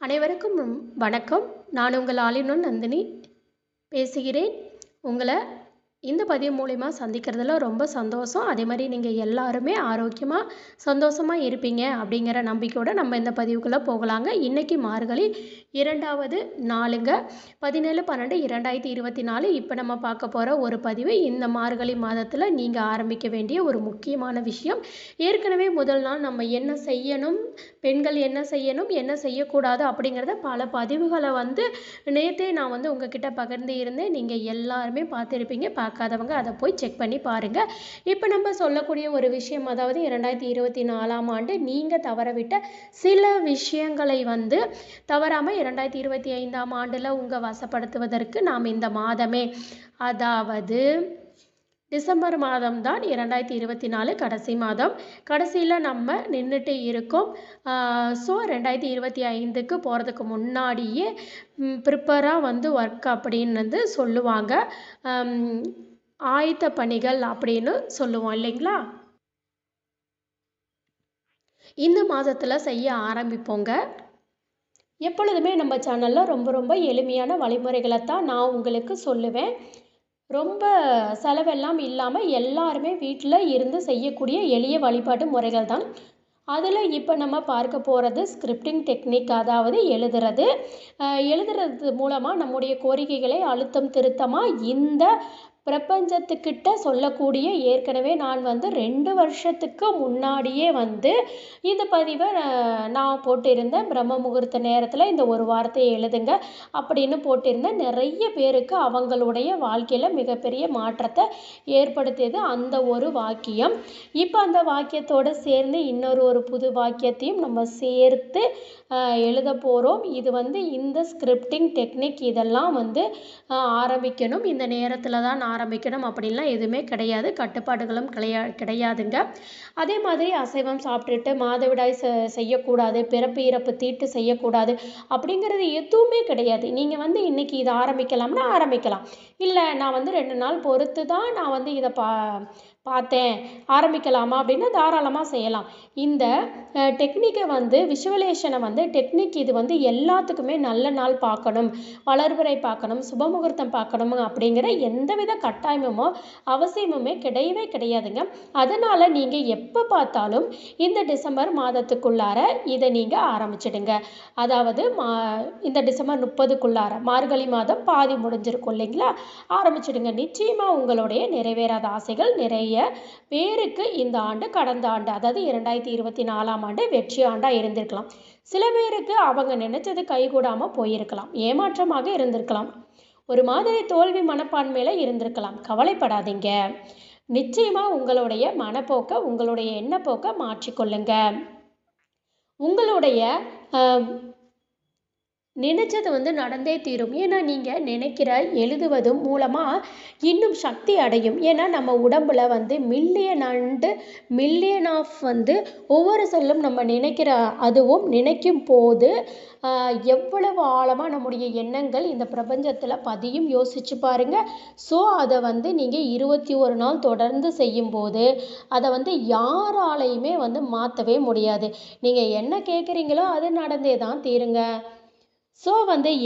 அனைவருக்கும் வணக்கம். நான் உங்கள் ஆலினோன் நந்தினி பேசுகிறேன். உங்களை இந்த பதிவு மூலிமா சந்திக்கிறதுல ரொம்ப சந்தோஷம். அதே மாதிரி நீங்கள் எல்லாருமே ஆரோக்கியமாக சந்தோஷமாக இருப்பீங்க அப்படிங்கிற நம்பிக்கையோடு நம்ம இந்த பதிவுக்குள்ளே போகலாங்க. இன்றைக்கி மார்கழி 2வது நாளுங்க, 17/12/2024. இப்போ நம்ம பார்க்க போகிற ஒரு பதிவு, இந்த மார்கழி மாதத்தில் நீங்கள் ஆரம்பிக்க வேண்டிய ஒரு முக்கியமான விஷயம். ஏற்கனவே முதல் நாள் நம்ம என்ன செய்யணும், பெண்கள் என்ன செய்யணும், என்ன செய்யக்கூடாது அப்படிங்கிறத பல பதிவுகளை நேற்றே நான் உங்ககிட்ட பகிர்ந்து இருந்தேன். நீங்கள் எல்லாருமே பார்த்துருப்பீங்க. பார்க்காதவங்க அதை போய் செக் பண்ணி பாருங்கள். இப்போ நம்ம சொல்லக்கூடிய ஒரு விஷயம், அதாவது 2024ஆம் ஆண்டு நீங்கள் தவறவிட்ட சில விஷயங்களை தவறாமல் 2025ஆம் ஆண்டில் உங்கள் வசப்படுத்துவதற்கு நாம் இந்த மாதமே, அதாவது டிசம்பர் மாதம் தான் 2024 கடைசி மாதம். கடைசியில் நம்ம நின்றுட்டு இருக்கோம். ஸோ 2025க்கு போகிறதுக்கு முன்னாடியே ப்ரிப்பராக ஒர்க் அப்படின்னு சொல்லுவாங்க. ஆயத்த பணிகள் அப்படின்னு சொல்லுவோம் இல்லைங்களா? இந்த மாதத்தில் செய்ய ஆரம்பிப்போங்க. எப்பொழுதுமே நம்ம சேனலில் ரொம்ப ரொம்ப எளிமையான வழிமுறைகளை தான் நான் உங்களுக்கு சொல்லுவேன். ரொம்ப செலவெல்லாம் இல்லாமல் எல்லாருமே வீட்டில் இருந்து செய்யக்கூடிய எளிய வழிபாட்டு முறைகள் தான். அதில் இப்போ நம்ம பார்க்க போகிறது ஸ்கிரிப்டிங் டெக்னிக், அதாவது எழுதுறது மூலமாக நம்முடைய கோரிக்கைகளை அழுத்தம் திருத்தமாக இந்த பிரபஞ்சத்துக்கிட்ட சொல்லக்கூடிய, ஏற்கனவே நான் 2 வருஷத்துக்கு முன்னாடியே இந்த பதிவை நான் போட்டிருந்தேன். பிரம்ம முகூர்த்த நேரத்தில் இந்த ஒரு வார்த்தையை எழுதுங்க அப்படின்னு போட்டிருந்தேன். நிறைய பேருக்கு அவங்களுடைய வாழ்க்கையில் மிகப்பெரிய மாற்றத்தை ஏற்படுத்தியது அந்த ஒரு வாக்கியம். இப்போ அந்த வாக்கியத்தோடு சேர்ந்து இன்னொரு புது வாக்கியத்தையும் நம்ம சேர்த்து எழுத போகிறோம். இது இந்த ஸ்கிரிப்டிங் டெக்னிக் இதெல்லாம் ஆரம்பிக்கணும், இந்த நேரத்தில் தான் ஆரம்பிக்கணும் அப்படின்லாம் எதுவுமே கிடையாது. கட்டுப்பாடுகளும் கிடையாதுங்க. அதே மாதிரி அசைவம் சாப்பிட்டுட்டு மாதவிடாய் செய்யக்கூடாது, பிறப்பு இறப்பு தீட்டு செய்யக்கூடாது அப்படிங்கிறது எதுவுமே கிடையாது. நீங்கள் இன்றைக்கி இதை ஆரம்பிக்கலாம்னா ஆரம்பிக்கலாம். இல்லை நான் 2 நாள் பொறுத்து தான் நான் இதை பார்த்தேன், ஆரம்பிக்கலாமா அப்படின்னா தாராளமாக செய்யலாம். இந்த டெக்னிக்கை விஷுவலேஷனை டெக்னிக் இது எல்லாத்துக்குமே நல்ல நாள் பார்க்கணும், வளர்பிறை பார்க்கணும், சுபமுகூர்த்தம் பார்க்கணும் அப்படிங்கிற எந்தவித கட்டாயமுமோ அவசியமுமே கிடையவே கிடையாதுங்க. அதனால் நீங்கள் எப்போ பார்த்தாலும் இந்த டிசம்பர் மாதத்துக்குள்ளார இதை நீங்கள் ஆரம்பிச்சிடுங்க. அதாவது இந்த டிசம்பர் 30க்குள்ளார, மார்கழி மாதம் பாதி முடிஞ்சிருக்கும் இல்லைங்களா, ஆரம்பிச்சிடுங்க. நிச்சயமாக உங்களுடைய நிறைவேறாத ஆசைகள் நிறைய பேருக்கு இந்த ஆண்டு, கடந்த ஆண்டு அதாவது 2024ஆம் ஆண்டு வெற்றி ஆண்டாக இருந்திருக்கலாம். சில பேருக்கு அவங்க நினைச்சது கைகூடாமல் போயிருக்கலாம், ஏமாற்றமாக இருந்திருக்கலாம், ஒரு மாதிரி தோல்வி மனப்பான்மையில் இருந்திருக்கலாம். கவலைப்படாதீங்க. நிச்சயமாக உங்களுடைய மனப்போக்கை, உங்களுடைய எண்ணப்போக்கை மாற்றிக்கொள்ளுங்க. உங்களுடைய நினைச்சது நடந்தே தீரும். ஏன்னா நீங்கள் நினைக்கிற எழுதுவதும் மூலமாக இன்னும் சக்தி அடையும். ஏன்னா நம்ம உடம்புல மில்லியன் ஆஃப் ஒவ்வொரு செல்லும் நம்ம நினைக்கிற, அதுவும் நினைக்கும் போது எவ்வளவு ஆழமாக நம்முடைய எண்ணங்கள் இந்த பிரபஞ்சத்தில் பதியும் யோசிச்சு பாருங்கள். ஸோ அதை நீங்கள் 21 நாள் தொடர்ந்து செய்யும்போது அதை யாராலையுமே மாற்றவே முடியாது. நீங்கள் என்ன கேட்குறீங்களோ அது நடந்தே தான் தீருங்க. ஸோ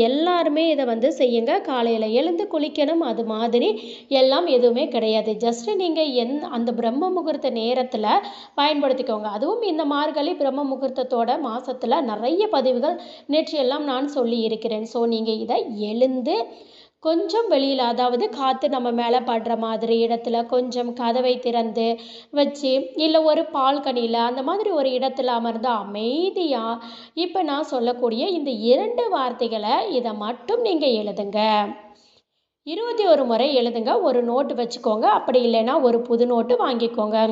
எல்லாருமே இதை செய்யுங்க. காலையில் எழுந்து குளிக்கணும், அது மாதிரி எல்லாம் எதுவுமே கிடையாது. ஜஸ்ட்டு நீங்கள் அந்த பிரம்ம முகூர்த்த நேரத்தில் பயன்படுத்திக்கோங்க. அதுவும் இந்த மார்கழி பிரம்ம முகூர்த்தத்தோட மாதத்தில் நிறைய பதிவுகள் நேற்று எல்லாம் நான் சொல்லி இருக்கிறேன். ஸோ நீங்கள் இதை எழுந்து கொஞ்சம் வெளியில், அதாவது காற்று நம்ம மேலே படுற மாதிரி இடத்துல கொஞ்சம் கதவை திறந்து வச்சு, இல்லை ஒரு பால்கனியில் அந்த மாதிரி ஒரு இடத்துல அமர்ந்து அமைதியாக இப்போ நான் சொல்லக்கூடிய இந்த 2 வார்த்தைகளை இதை மட்டும் நீங்கள் எழுதுங்க. 21 முறை எழுதுங்க. ஒரு நோட்டு வச்சுக்கோங்க, அப்படி இல்லைன்னா ஒரு புது நோட்டு வாங்கிக்கோங்க.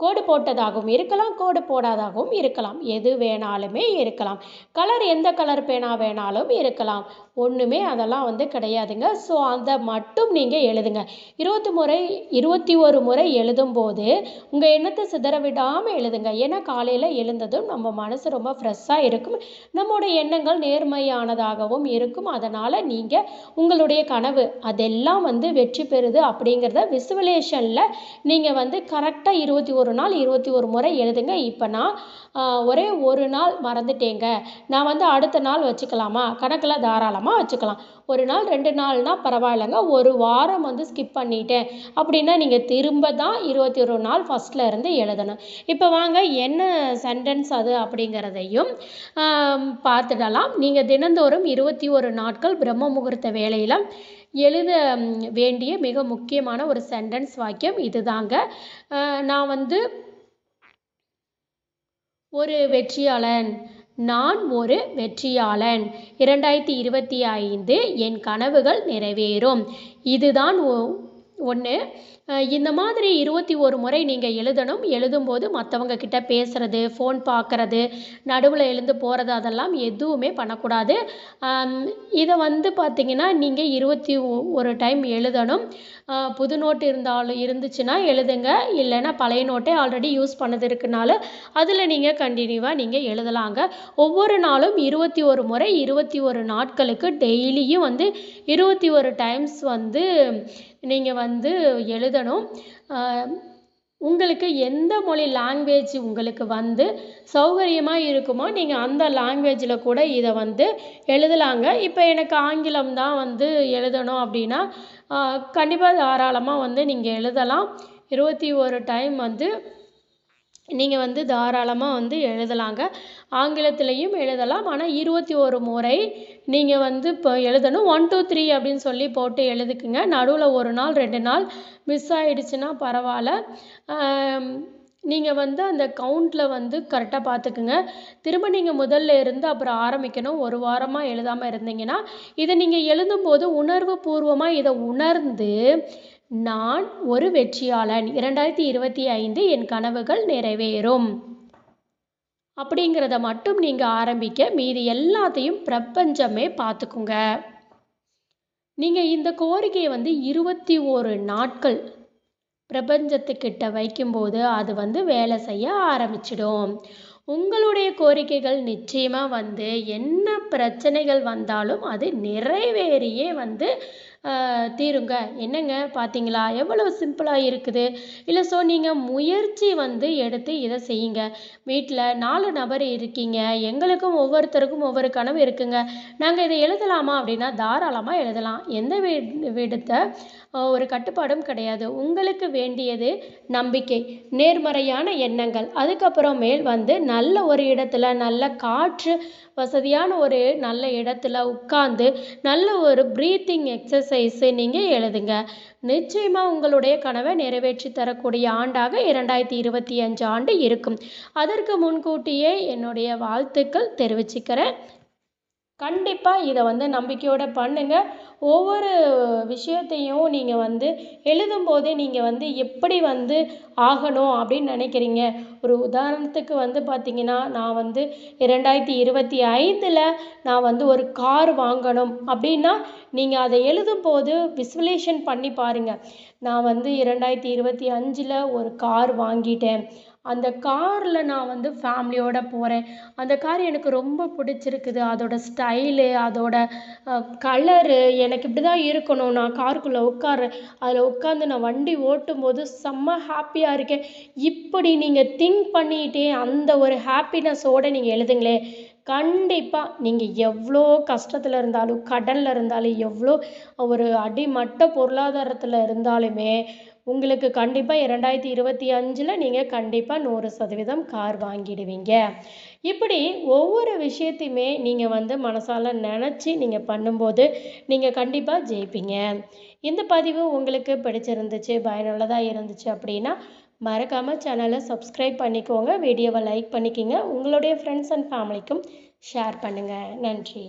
கோடு போட்டதாகவும் இருக்கலாம், கோடு போடாதாகவும் இருக்கலாம், எது வேணாலுமே இருக்கலாம். கலர் எந்த கலர் பேனா வேணாலும் இருக்கலாம், ஒன்றுமே அதெல்லாம் கிடையாதுங்க. ஸோ அதை மட்டும் நீங்கள் எழுதுங்க. 21 முறை எழுதும்போது உங்கள் எண்ணத்தை சிதற விடாமல் எழுதுங்க. ஏன்னா காலையில் எழுந்ததும் நம்ம மனசு ரொம்ப ஃப்ரெஷ்ஷாக இருக்கும், நம்மளுடைய எண்ணங்கள் நேர்மையானதாகவும் இருக்கும். அதனால் நீங்கள் உங்களுடைய கனவு அதெல்லாம் வெற்றி பெறுது அப்படிங்கிறத விசுவலேஷனில் நீங்கள் கரெக்டாக 21 21 நாள் 21 முறை எழுதுங்க. இப்போ நான் ஒரே ஒரு நாள் மறந்துட்டேங்க, நான் வந்து அடுத்த நாள் வச்சுக்கலாமா? கணக்கில் தாராளமாக வச்சுக்கலாம். ஒரு நாள் 2 நாள்னா பரவாயில்லைங்க. ஒரு வாரம் வந்து ஸ்கிப் பண்ணிட்டேன் அப்படின்னா நீங்கள் திரும்ப தான் 21 நாள் ஃபஸ்ட்டில் இருந்து எழுதணும். இப்போ வாங்க என்ன சென்டென்ஸ் அது அப்படிங்கிறதையும் பார்த்துடலாம். நீங்கள் தினந்தோறும் 21 நாட்கள் பிரம்ம முகூர்த்த வேளையில் எழுத வேண்டிய மிக முக்கியமான ஒரு சென்டென்ஸ் வாக்கியம் இதுதாங்க. நான் வந்து ஒரு வெற்றியாளன். நான் ஒரு வெற்றியாளன். 2025 என் கனவுகள் நிறைவேறும். இதுதான் ஒன்று. இந்த மாதிரி 21 முறை நீங்கள் எழுதணும். எழுதும்போது மற்றவங்க கிட்ட பேசுகிறது, ஃபோன் பார்க்குறது, நடுவில் எழுந்து போகிறது அதெல்லாம் எதுவுமே பண்ணக்கூடாது. இதை வந்து பார்த்திங்கன்னா நீங்கள் 21 டைம் எழுதணும். புது நோட்டு இருந்துச்சுன்னா எழுதுங்க. இல்லைன்னா பழைய நோட்டே ஆல்ரெடி யூஸ் பண்ணது இருக்குனால அதில் நீங்கள் கண்டினியூவாக நீங்கள் எழுதலாங்க. ஒவ்வொரு நாளும் 21 முறை 21 நாட்களுக்கு டெய்லியும் வந்து 21 டைம்ஸ் வந்து நீங்கள் வந்து எழுதணும். உங்களுக்கு எந்த மொழி லாங்குவேஜ் உங்களுக்கு வந்து சௌகரியமாக இருக்குமோ நீங்கள் அந்த லாங்குவேஜில் கூட இதை வந்து எழுதலாங்க. இப்போ எனக்கு ஆங்கிலம் தான் வந்து எழுதணும் அப்படின்னா கண்டிப்பாக தாராளமாக வந்து நீங்கள் எழுதலாம். 21 டைம் வந்து நீங்கள் வந்து தாராளமாக வந்து எழுதலாங்க. ஆங்கிலத்திலையும் எழுதலாம். ஆனால் 21 முறை நீங்கள் வந்து இப்போ எழுதணும். 1 2 3 அப்படின்னு சொல்லி போட்டு எழுதிக்குங்க. நடுவில் ஒரு நாள் 2 நாள் மிஸ் ஆகிடுச்சுன்னா பரவாயில்ல. நீங்கள் வந்து அந்த கவுண்டில் வந்து கரெக்டாக பார்த்துக்குங்க. திரும்ப நீங்கள் முதல்ல இருந்து அப்புறம் ஆரம்பிக்கணும். ஒரு வாரமாக எழுதாமல் இருந்தீங்கன்னா இதை நீங்கள் எழுதும்போது உணர்வு பூர்வமாக இதை உணர்ந்து நான் ஒரு வெற்றியாளன். 2025 என் கனவுகள் நிறைவேறும் அப்படிங்கிறத மட்டும் நீங்கள் ஆரம்பிக்க மீதி எல்லாத்தையும் பிரபஞ்சமே பார்த்துக்குங்க. நீங்கள் இந்த கோரிக்கையை வந்து 21 நாட்கள் பிரபஞ்சத்துக்கிட்ட வைக்கும்போது அது வந்து வேலை செய்ய ஆரம்பிச்சிடும். உங்களுடைய கோரிக்கைகள் நிச்சயமாக வந்து என்ன பிரச்சனைகள் வந்தாலும் அது நிறைவேறியே வந்து தீருங்க. என்னங்க பார்த்தீங்களா எவ்வளவு சிம்பிளாக இருக்குது. இல்லை நீங்கள் முயற்சி வந்து எடுத்து இதை செய்யுங்க. வீட்டில் 4 நபர் இருக்கீங்க, எங்களுக்கும் ஒவ்வொருத்தருக்கும் ஒவ்வொரு கனவு இருக்குங்க, நாங்கள் இதை எழுதலாமா அப்படின்னா தாராளமாக எழுதலாம். எந்த விடத்த ஒரு கட்டுப்பாடும் கிடையாது. உங்களுக்கு வேண்டியது நம்பிக்கை, நேர்மறையான எண்ணங்கள், அதுக்கப்புறமேல் வந்து நல்ல ஒரு இடத்துல நல்ல காற்று வசதியான ஒரு நல்ல இடத்துல உட்கார்ந்து நல்ல ஒரு ப்ரீத்திங் எக்ஸசைஸு நீங்கள் எழுதுங்க. நிச்சயமாக உங்களுடைய கனவை நிறைவேற்றி தரக்கூடிய ஆண்டாக 2025 ஆண்டு இருக்கும். அதற்கு முன்கூட்டியே என்னுடைய வாழ்த்துக்கள் தெரிவிச்சுக்கிறேன். கண்டிப்பாக இதை வந்து நம்பிக்கையோடு பண்ணுங்கள். ஒவ்வொரு விஷயத்தையும் நீங்கள் வந்து எழுதும்போதே நீங்கள் வந்து எப்படி வந்து ஆகணும் அப்படின்னு நினைக்கிறீங்க. ஒரு உதாரணத்துக்கு வந்து பார்த்திங்கன்னா நான் வந்து 2025 நான் வந்து ஒரு கார் வாங்கணும் அப்படின்னா நீங்கள் அதை எழுதும்போது விசுவலேஷன் பண்ணி பாருங்கள். நான் வந்து 2025 ஒரு கார் வாங்கிட்டேன், அந்த காரில் நான் வந்து ஃபேமிலியோடு போகிறேன், அந்த கார் எனக்கு ரொம்ப பிடிச்சிருக்குது, அதோட ஸ்டைலு அதோட கலரு எனக்கு இப்படி தான் இருக்கணும், நான் காருக்குள்ளே உட்கார்றேன், அதில் உட்காந்து நான் வண்டி ஓட்டும்போது செம்ம ஹாப்பியாக இருக்கேன், இப்படி நீங்கள் திங்க் பண்ணிகிட்டே அந்த ஒரு ஹாப்பினஸோடு நீங்கள் எழுதுங்களே. கண்டிப்பாக நீங்கள் எவ்வளோ கஷ்டத்தில் இருந்தாலும் கடனில் இருந்தாலும் எவ்வளோ ஒரு அடிமட்ட பொருளாதாரத்தில் இருந்தாலுமே உங்களுக்கு கண்டிப்பாக 2025 நீங்கள் கண்டிப்பாக 100% கார் வாங்கிடுவீங்க. இப்படி ஒவ்வொரு விஷயத்தையுமே நீங்கள் வந்து மனசால் நினச்சி நீங்கள் பண்ணும்போது நீங்கள் கண்டிப்பாக ஜெயிப்பீங்க. இந்த பதிவு உங்களுக்கு பிடிச்சிருந்துச்சு, பயனுள்ளதாக இருந்துச்சு அப்படின்னா மறக்காமல் சேனலை சப்ஸ்கிரைப் பண்ணிக்கோங்க, வீடியோவை லைக் பண்ணிக்கோங்க, உங்களுடைய ஃப்ரெண்ட்ஸ் அண்ட் ஃபேமிலிக்கும் ஷேர் பண்ணுங்கள். நன்றி.